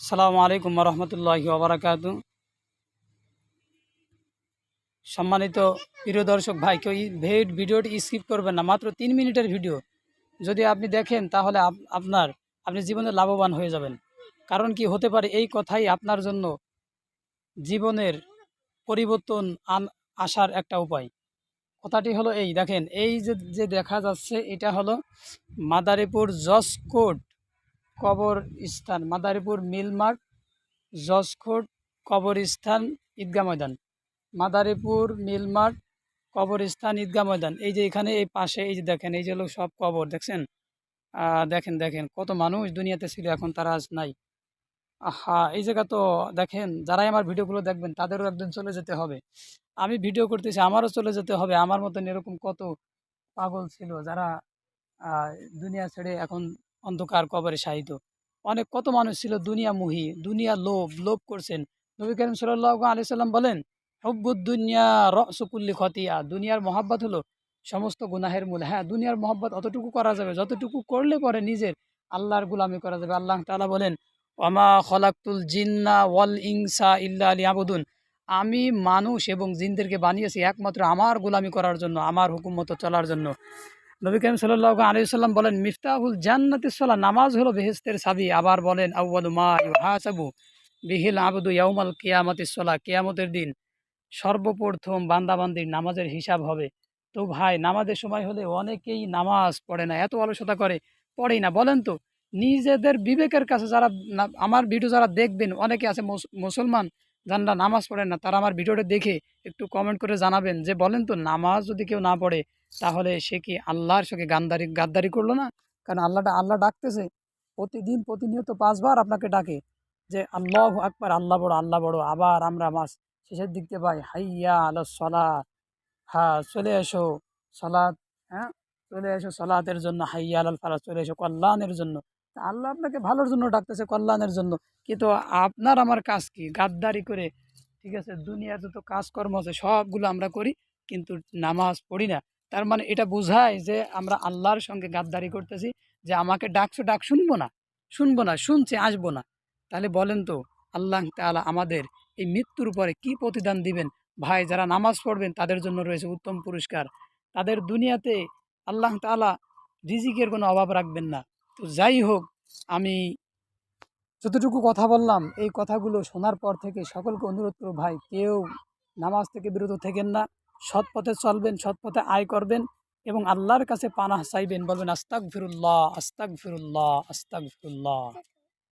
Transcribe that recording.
আসসালামু আলাইকুম রহমতুল্লাহি ওবরাকাতু। সম্মানিত প্রিয় দর্শক ভাই, কেউ ভিডিওটি স্কিপ করবেন না। মাত্র 3 মিনিটের ভিডিও যদি আপনি দেখেন তাহলে আপনি জীবনে লাভবান হয়ে যাবেন। কারণ কি হতে পারে, এই কথাই আপনার জন্য জীবনের পরিবর্তন আসার একটা উপায়। কথাটি হলো এই, দেখেন এই যে যে দেখা যাচ্ছে এটা হলো মাদারীপুর জসকোট কবর স্থান, মাদারীপুর মিলমার্ট জসকোট কবরস্থান ঈদগাহ ময়দান, মাদারীপুর মিলমার্ট কবরস্থান ঈদগাহ ময়দান। এই যে এখানে এই পাশে এই যে দেখেন, এই যে হলো সব কবর দেখছেন। দেখেন দেখেন কত মানুষ দুনিয়াতে ছিল, এখন তারা আজ নাই। আহা, এই জায়গা তো দেখেন, যারাই আমার ভিডিওগুলো দেখবেন তাদেরও একদিন চলে যেতে হবে। আমি ভিডিও করতেছি, আমারও চলে যেতে হবে। আমার মতন এরকম কত পাগল ছিল যারা আহ, দুনিয়া ছেড়ে এখন অন্ধকার কবরে শায়িত। অনেক কত মানুষ ছিল দুনিয়ামুখী, দুনিয়া লোভ লোভ করছেন। নবী করিম সাল্লাল্লাহু আলাইহি সাল্লাম বলেন, হুব্বুদ দুনিয়া রসু কুল্লি খতিয়া, দুনিয়ার মহাব্বত হলো সমস্ত গুনাহের মূল। হ্যাঁ, দুনিয়ার মহাব্বত অতটুকু করা যাবে যতটুকু করলে পরে নিজের আল্লাহর গুলামি করা যাবে। আল্লাহ তাআলা বলেন, ওয়ামা খলাকতুল জিন্না ওয়াল ইনসা ইল্লা লিয়াবুদুন, আমি মানুষ এবং জিনদেরকে বানিয়েছি একমাত্র আমার গুলামি করার জন্য, আমার হুকুম মতো চলার জন্য। নবী করিম সাল্লাল্লাহু আলাইহি সাল্লাম বলেন, মিফতাহুল জান্নাতিস সালাহ, নামাজ হলো বেহেশতের চাবি। আবার বলেন, আউয়ালু মা ইউহাসাবু বিহিল আবদু ইয়াউমাল কিয়ামাতিস সালাহ, কিয়ামতের দিন সর্বপ্রথম বান্দাবান্দির নামাজের হিসাব হবে। তো ভাই, নামাজের সময় হলে অনেকেই নামাজ পড়ে না, এত অলসতা করে, পড়েই না। বলেন তো, নিজেদের বিবেকের কাছে যারা আমার ভিডিও যারা দেখবেন, অনেকে আছে মুসলমান যারা নামাজ পড়েন না, তারা আমার ভিডিওটা দেখে একটু কমেন্ট করে জানাবেন যে বলেন তো, নামাজ যদি কেউ না পড়ে তাহলে সে কি আল্লাহর সঙ্গে গাদ্দারি করলো না? কারণ আল্লাহ ডাকতেছে প্রতিদিন, প্রতিনিয়ত 5 বার আপনাকে ডাকে যে আল্লাহু আকবার, আল্লাহ বড়, আল্লাহ বড়। আবার আমরা শেষের দিক দিয়ে ভাই, হাইয়া আলাস সালাহ, হ্যাঁ চলে এসো সালাত, হ্যাঁ চলে এসো সালাতের জন্য, হাইয়া আলাল ফালাহ, চলে এসো কল্যাণের জন্য। তা আল্লাহ আপনাকে ভালোর জন্য ডাকতেছে, কল্যাণের জন্য। কিন্তু আপনার আমার কাজ কি? গাদ্দারি করে, ঠিক আছে, দুনিয়ার যত কাজকর্ম আছে সবগুলো আমরা করি, কিন্তু নামাজ পড়ি না। তার মানে এটা বোঝায় যে আমরা আল্লাহর সঙ্গে গাদ্দারি করতেছি, যে আমাকে ডাকছো, ডাক শুনবো না, শুনবো না, শুনছে আসবো না। তাহলে বলেন তো, আল্লাহ তাআলা আমাদের এই মৃত্যুর পরে কি প্রতিদান দিবেন? ভাই, যারা নামাজ পড়বেন তাদের জন্য রয়েছে উত্তম পুরস্কার। তাদের দুনিয়াতে আল্লাহ তাআলা রিজিকের কোনো অভাব রাখবেন না। তো যাই হোক, আমি যতটুকু কথা বললাম, এই কথাগুলো শোনার পর থেকে সকলকে অনুরোধ করব, ভাই কেউ নামাজ থেকে বিরত থেকেন না। সৎ পথে চলবেন, সৎ পথে আয় করবেন এবং আল্লাহর কাছে পানাহ চাইবেন। বলবেন আস্তাগফিরুল্লাহ, আস্তাগফিরুল্লাহ, আস্তাগফিরুল্লাহ।